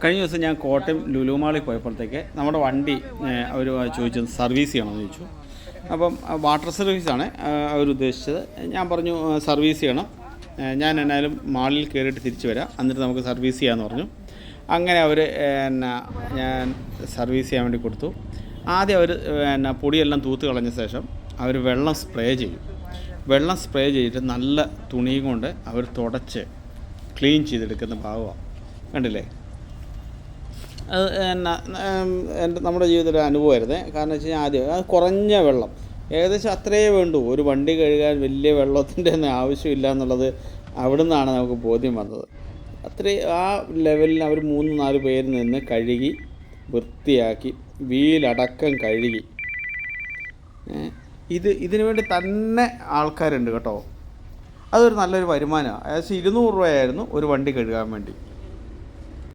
കഴിഞ്ഞ ദിവസം ഞാൻ കോട്ടയം ലുലു മാളിൽ പോയപ്പോഴത്തേക്ക് നമ്മുടെ വണ്ടി അവർ ചോദിച്ചത് സർവീസ് ചെയ്യണമെന്ന് ചോദിച്ചു. അപ്പം വാട്ടർ സർവീസാണ് അവരുദ്ദേശിച്ചത്. ഞാൻ പറഞ്ഞു സർവീസ് ചെയ്യണം, ഞാൻ എന്നാലും മാളിൽ കയറിയിട്ട് തിരിച്ചു വരാം, എന്നിട്ട് നമുക്ക് സർവീസ് ചെയ്യാമെന്ന് പറഞ്ഞു. അങ്ങനെ അവർ ഞാൻ സർവീസ് ചെയ്യാൻ വേണ്ടി കൊടുത്തു. ആദ്യം അവർ പൊടിയെല്ലാം തൂത്ത് കളഞ്ഞ ശേഷം അവർ വെള്ളം സ്പ്രേ ചെയ്യും. വെള്ളം സ്പ്രേ ചെയ്തിട്ട് നല്ല തുണിയും കൊണ്ട് അവർ തുടച്ച് ക്ലീൻ ചെയ്തെടുക്കുന്ന ഭാഗമാണ്. കണ്ടില്ലേ? അത് നമ്മുടെ ജീവിതത്തിലെ അനുഭവമായിരുന്നു. കാരണം വെച്ച് കഴിഞ്ഞാൽ ആദ്യം അത് കുറഞ്ഞ വെള്ളം, ഏകദേശം അത്രയേ വേണ്ടൂ. ഒരു വണ്ടി കഴുകാൻ വലിയ വെള്ളത്തിൻ്റെ ഒന്നും ആവശ്യമില്ല എന്നുള്ളത് അവിടെ നിന്നാണ് നമുക്ക് ബോധ്യം വന്നത്. ആ ലെവലിൽ അവർ 3-4 പേര് നിന്ന് കഴുകി വൃത്തിയാക്കി വീലടക്കം കഴുകി. ഇതിനു വേണ്ടി തന്നെ ആൾക്കാരുണ്ട് കേട്ടോ. അതൊരു നല്ലൊരു വരുമാനമാണ്. ഏകദേശം 200 രൂപയായിരുന്നു ഒരു വണ്ടി കഴുകാൻ വേണ്ടി.